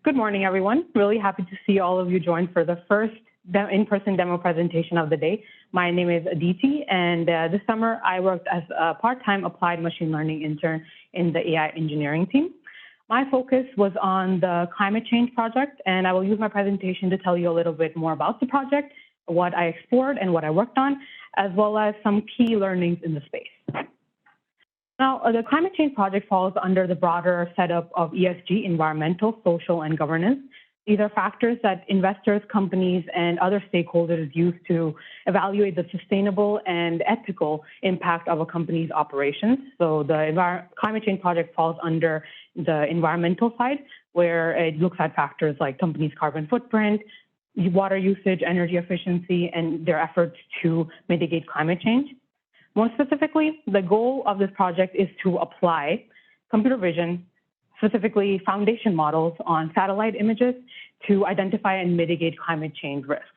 Good morning, everyone. Really happy to see all of you join for the first in-person demo presentation of the day. My name is Aditi, and this summer I worked as a part-time applied machine learning intern in the AI engineering team. My focus was on the climate change project, and I will use my presentation to tell you a little bit more about the project, what I explored and what I worked on, as well as some key learnings in the space. Now, the climate change project falls under the broader setup of ESG, environmental, social, and governance. These are factors that investors, companies, and other stakeholders use to evaluate the sustainable and ethical impact of a company's operations. So the climate change project falls under the environmental side, where it looks at factors like companies' carbon footprint, water usage, energy efficiency, and their efforts to mitigate climate change. More specifically, the goal of this project is to apply computer vision, specifically foundation models on satellite images to identify and mitigate climate change risks.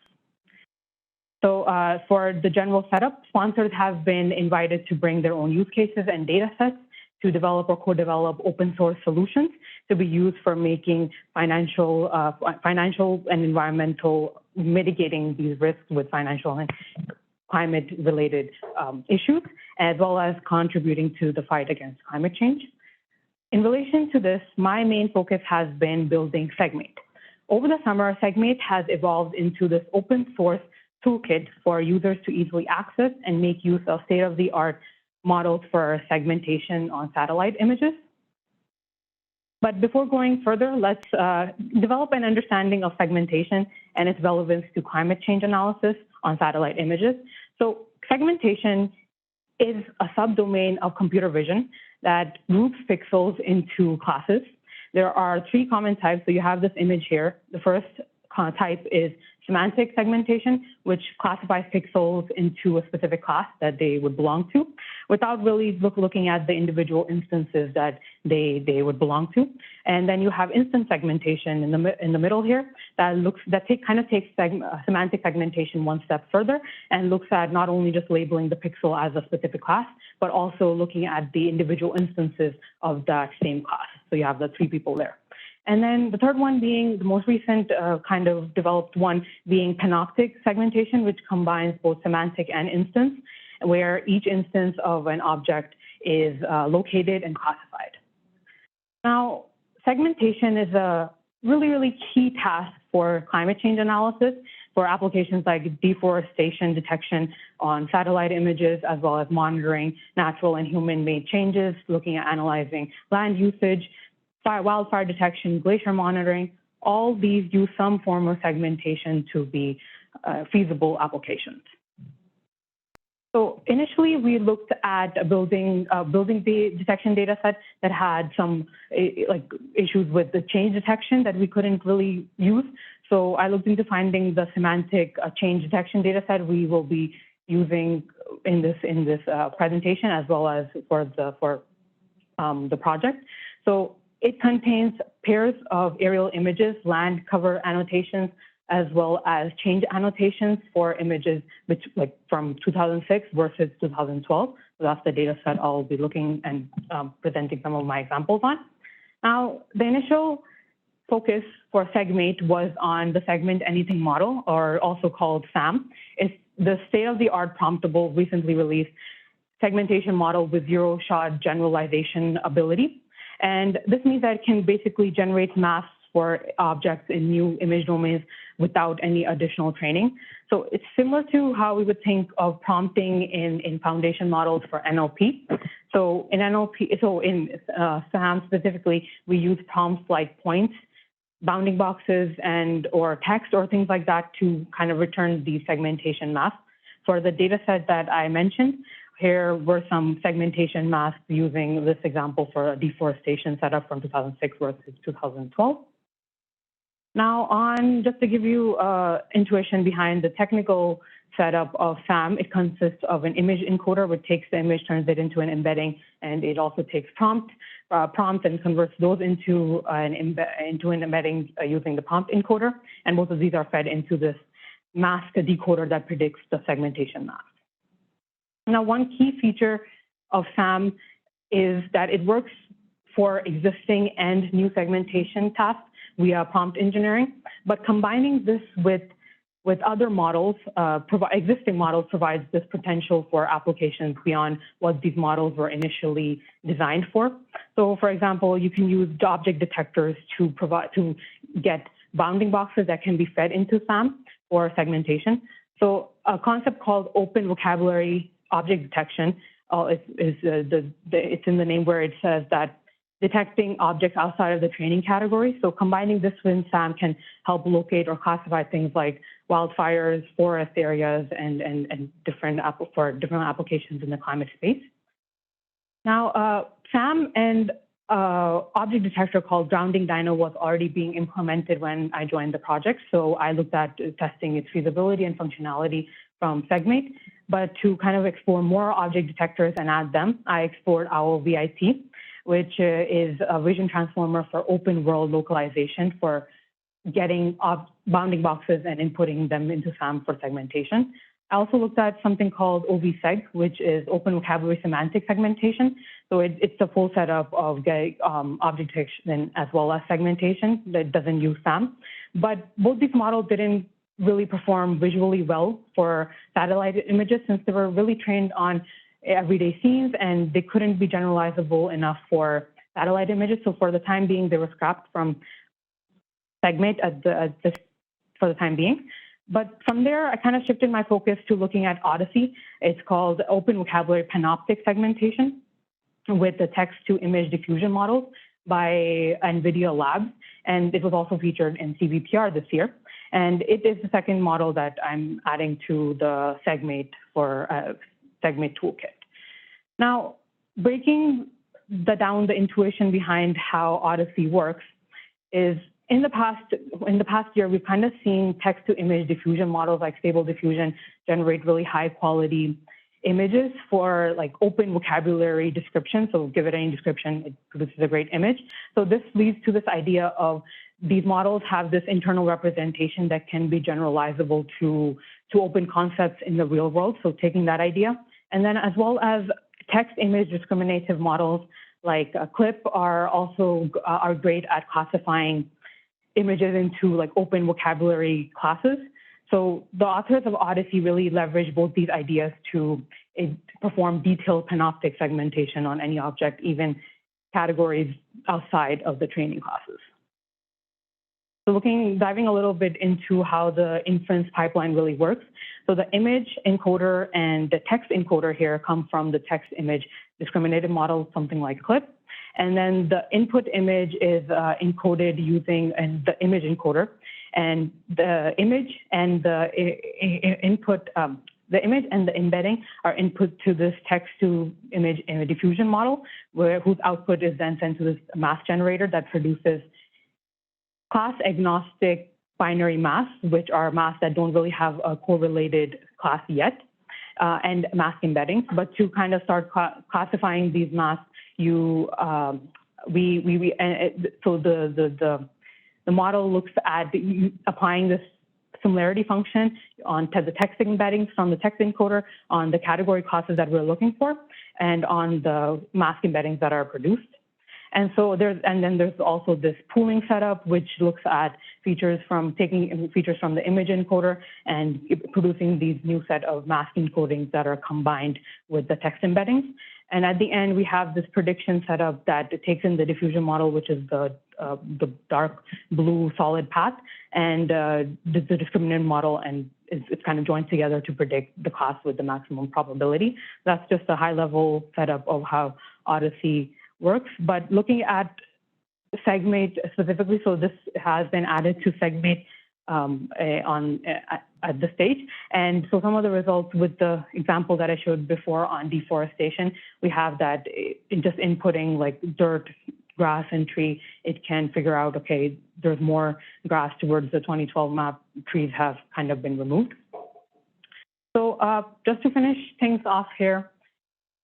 So for the general setup, sponsors have been invited to bring their own use cases and data sets to develop or co-develop open source solutions to be used for making financial and environmental mitigating these risks with financial and climate-related issues, as well as contributing to the fight against climate change. In relation to this, my main focus has been building SegMate. Over the summer, SegMate has evolved into this open source toolkit for users to easily access and make use of state-of-the-art models for segmentation on satellite images. But before going further, let's develop an understanding of segmentation and its relevance to climate change analysis on satellite images. So segmentation is a subdomain of computer vision that groups pixels into classes. There are three common types. So you have this image here. The first type is semantic segmentation, which classifies pixels into a specific class that they would belong to, without really looking at the individual instances that they would belong to. And then you have instance segmentation in the middle here that takes semantic segmentation one step further and looks at not only just labeling the pixel as a specific class, but also looking at the individual instances of that same class. So you have the three people there. And then the third one being the most recent kind of developed one being panoptic segmentation, which combines both semantic and instance, where each instance of an object is located and classified. Now, segmentation is a really key task for climate change analysis for applications like deforestation detection on satellite images, as well as monitoring natural and human-made changes, looking at analyzing land usage, wildfire detection, glacier monitoring. All these use some form of segmentation to be feasible applications. So initially, we looked at building the detection data set that had some issues with the change detection that we couldn't really use. So I looked into finding the semantic change detection data set we will be using in this presentation, as well as for the project. So it contains pairs of aerial images, land cover annotations, as well as change annotations for images which, from 2006 versus 2012. So that's the data set I'll be looking and presenting some of my examples on. Now, the initial focus for SegMate was on the segment anything model, or also called SAM. It's the state-of-the-art promptable, recently released segmentation model with zero-shot generalization ability. And this means that it can basically generate masks for objects in new image domains without any additional training. So it's similar to how we would think of prompting in foundation models for NLP. So in SAM specifically, we use prompts like points, bounding boxes, or text or things like that to kind of return the segmentation masks. For the data set that I mentioned, here were some segmentation masks using this example for a deforestation setup from 2006 versus 2012. Now, just to give you intuition behind the technical setup of SAM, it consists of an image encoder, which takes the image, turns it into an embedding, and it also takes prompts and converts those into an embedding using the prompt encoder. And both of these are fed into this mask decoder that predicts the segmentation mask. Now, one key feature of SAM is that it works for existing and new segmentation tasks via prompt engineering. But combining this with other models, existing models, provides this potential for applications beyond what these models were initially designed for. So, for example, you can use object detectors to get bounding boxes that can be fed into SAM for segmentation. So, a concept called open vocabulary object detection it's in the name where it says that detecting objects outside of the training category. So combining this with SAM can help locate or classify things like wildfires, forest areas, and different applications in the climate space. Now, SAM and object detector called Grounding Dino was already being implemented when I joined the project. So I looked at testing its feasibility and functionality from SegMate. But to kind of explore more object detectors and add them, I explored our VIT, which is a vision transformer for open world localization for getting bounding boxes and inputting them into SAM for segmentation. I also looked at something called OV-Seg, which is Open Vocabulary Semantic Segmentation. So it's a full setup of object detection as well as segmentation that doesn't use SAM. But both these models didn't really perform visually well for satellite images since they were really trained on everyday scenes and they couldn't be generalizable enough for satellite images. So for the time being, they were scrapped from SegMate for the time being. But from there, I kind of shifted my focus to looking at ODISE. It's called Open-Vocabulary Panoptic Segmentation with the Text-to-Image Diffusion Models by NVIDIA Labs. And it was also featured in CVPR this year. And it is the second model that I'm adding to the SegMate for SegMate toolkit. Now, breaking down the intuition behind how ODISE works is in the past year, we've kind of seen text-to-image diffusion models like Stable Diffusion generate really high quality images for like open vocabulary description. So give it any description, it produces a great image. So this leads to this idea of these models have this internal representation that can be generalizable to open concepts in the real world. So taking that idea, and then as well as text-image discriminative models like CLIP are great at classifying images into like open vocabulary classes. So the authors of ODISE really leverage both these ideas to perform detailed panoptic segmentation on any object, even categories outside of the training classes. So diving a little bit into how the inference pipeline really works. So the image encoder and the text encoder here come from the text image discriminative model, something like CLIP. And then the input image is encoded using the image encoder. And the image and the input, the image and the embedding are input to this text-to-image diffusion model, whose output is then sent to this mask generator that produces class-agnostic binary masks, which are masks that don't really have a correlated class yet, and mask embeddings. But to kind of start classifying these masks, so the model looks at applying this similarity function on the text embeddings from the text encoder on the category classes that we're looking for, and on the mask embeddings that are produced. And so then there's also this pooling setup, which looks at taking features from the image encoder and producing these new set of mask encodings that are combined with the text embeddings. And at the end, we have this prediction setup that takes in the diffusion model, which is the dark blue solid path, and the discriminant model, and it's kind of joined together to predict the class with the maximum probability. That's just a high-level setup of how ODISE works. But looking at SegMate specifically, so this has been added to SegMate at this stage. And so some of the results with the example that I showed before on deforestation, we have that in just inputting like dirt, grass, and tree, it can figure out, okay, there's more grass towards the 2012 map, trees have kind of been removed. So just to finish things off here,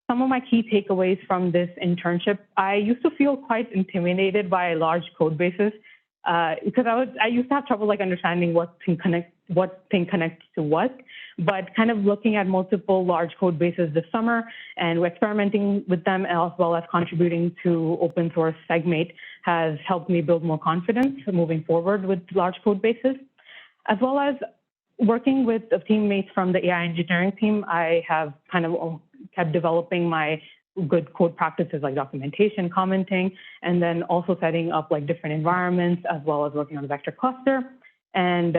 some of my key takeaways from this internship, I used to feel quite intimidated by large code bases because I used to have trouble like understanding what thing connects to what. but kind of looking at multiple large code bases this summer, and we're experimenting with them as well as contributing to open source SegMate has helped me build more confidence moving forward with large code bases, as well as working with the teammates from the AI engineering team. I have kind of kept developing my good code practices like documentation, commenting, and then also setting up like different environments, as well as working on a vector cluster, and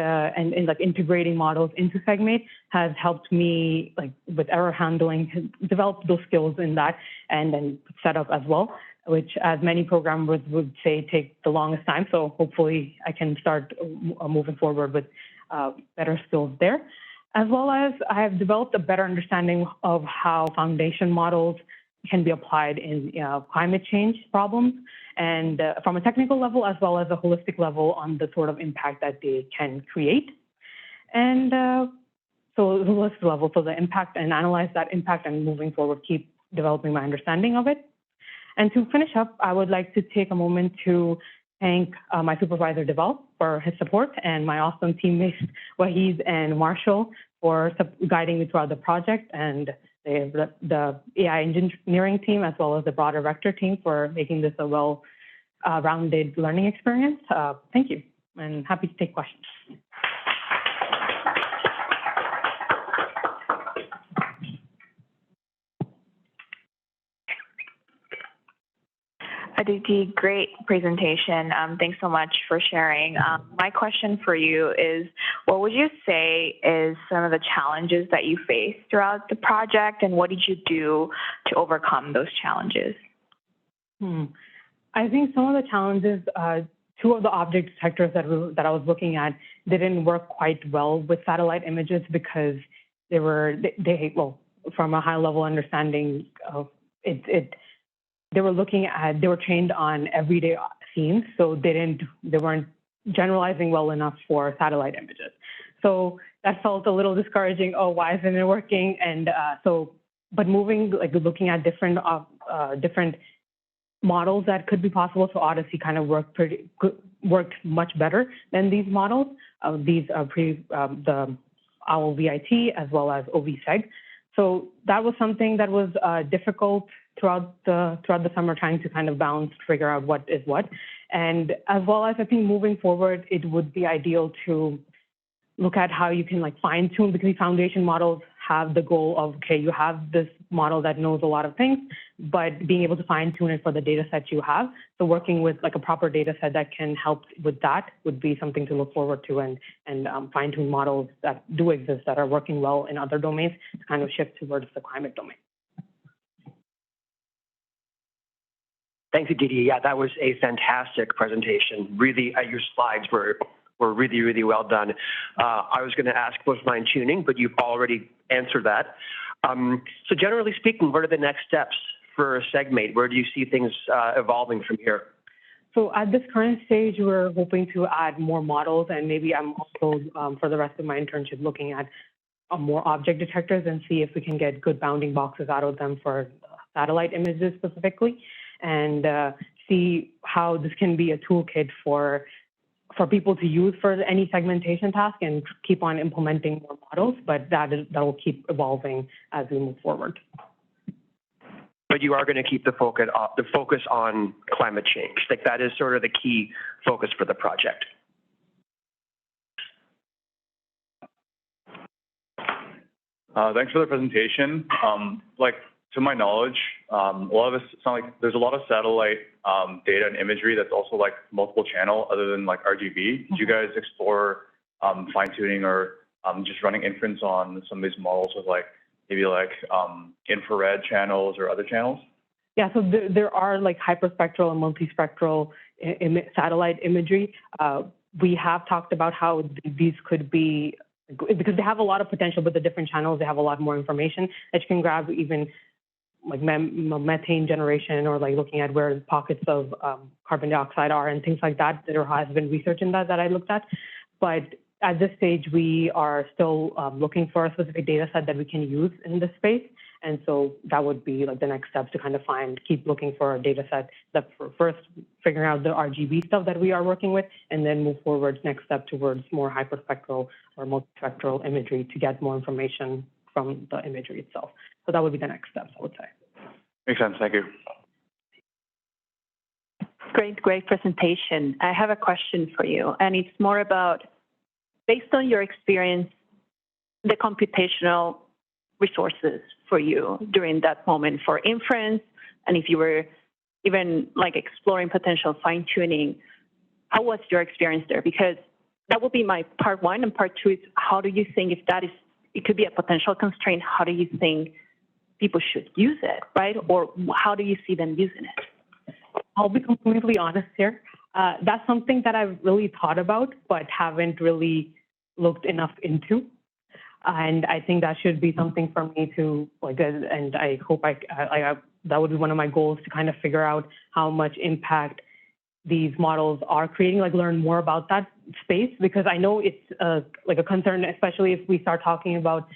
like integrating models into SegMate has helped me like with error handling, develop those skills in that, and then set up as well, which as many programmers would say take the longest time. So hopefully I can start moving forward with better skills there. As well as I have developed a better understanding of how foundation models can be applied in climate change problems, and from a technical level as well as a holistic level on the sort of impact that they can create. And so the holistic level, so the impact, and analyze that impact, and moving forward, keep developing my understanding of it. And to finish up, I would like to take a moment to thank my supervisor, Deval, for his support, and my awesome teammates, Wahid and Marshall, for guiding me throughout the project, and the AI engineering team, as well as the broader vector team, for making this a well-rounded learning experience. Thank you, and happy to take questions. Aditi, great presentation. Thanks so much for sharing. My question for you is, what would you say is some of the challenges that you faced throughout the project, and what did you do to overcome those challenges? I think some of the challenges, two of the object detectors that I was looking at didn't work quite well with satellite images because they were from a high level understanding of it. They were trained on everyday scenes, so they weren't generalizing well enough for satellite images. So that felt a little discouraging. Oh, why isn't it working? And but looking at different models that could be possible. So ODISE kind of worked much better than these models. These are the OWLVIT as well as OVSeg. So that was something that was difficult throughout the summer, trying to kind of balance, figure out what is what. And as well as I think moving forward, it would be ideal to look at how you can like fine tune, because the foundation models have the goal of, okay, you have this model that knows a lot of things, but being able to fine tune it for the data set you have. So working with like a proper data set that can help with that would be something to look forward to, and fine tune models that do exist that are working well in other domains to kind of shift towards the climate domain. Thanks, Aditi. Yeah, that was a fantastic presentation. Really, your slides were really, really well done. I was going to ask about fine tuning, but you've already answered that. So generally speaking, what are the next steps for SegMate? Where do you see things evolving from here? So at this current stage, we're hoping to add more models, and maybe I'm also, for the rest of my internship, looking at more object detectors and see if we can get good bounding boxes out of them for satellite images specifically, and see how this can be a toolkit for people to use for any segmentation task, and keep on implementing more models, but that will keep evolving as we move forward. But you are going to keep the focus on climate change. Like that is sort of the key focus for the project. Thanks for the presentation. To my knowledge, a lot of this sound like there's a lot of satellite data and imagery that's also like multiple channel other than like RGB. Did you guys explore fine tuning or just running inference on some of these models with like maybe like infrared channels or other channels? Yeah, so there are like hyperspectral and multispectral satellite imagery. We have talked about how these could be, because they have a lot of potential, but the different channels, they have a lot more information that you can grab, even like methane generation, or like looking at where pockets of carbon dioxide are and things like that. There has been research in that I looked at. But at this stage, we are still looking for a specific data set that we can use in this space. And so that would be like the next steps to kind of keep looking for a data set that first figuring out the RGB stuff that we are working with, and then move forward next step towards more hyperspectral or multispectral imagery to get more information from the imagery itself. So that would be the next steps, I would say. Makes sense. Thank you. Great presentation. I have a question for you, and it's more about, based on your experience, the computational resources for you during that moment for inference, and if you were even like exploring potential fine-tuning, how was your experience there? Because that would be my part one, and part two is, how do you think, if that is, it could be a potential constraint, how do you think people should use it, right? Or how do you see them using it? I'll be completely honest here. That's something that I've really thought about, but haven't really looked enough into. And I think that should be something for me to, like, and I hope that would be one of my goals, to kind of figure out how much impact these models are creating, like learn more about that space, because I know it's like a concern, especially if we start talking about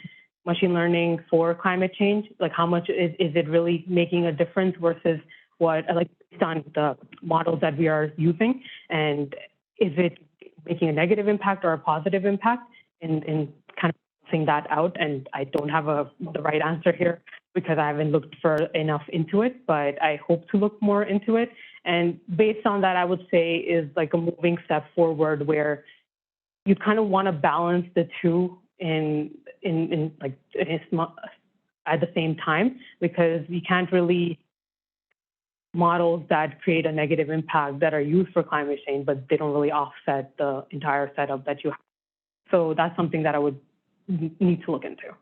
machine learning for climate change, like how much is it really making a difference versus what, like, based on the models that we are using, and is it making a negative impact or a positive impact in kind of seeing that out. And I don't have the right answer here because I haven't looked enough into it, but I hope to look more into it. And based on that, I would say is like a moving step forward where you kind of want to balance the two at the same time, because you can't really models that create a negative impact that are used for climate change, but they don't really offset the entire setup that you have. So that's something that I would need to look into.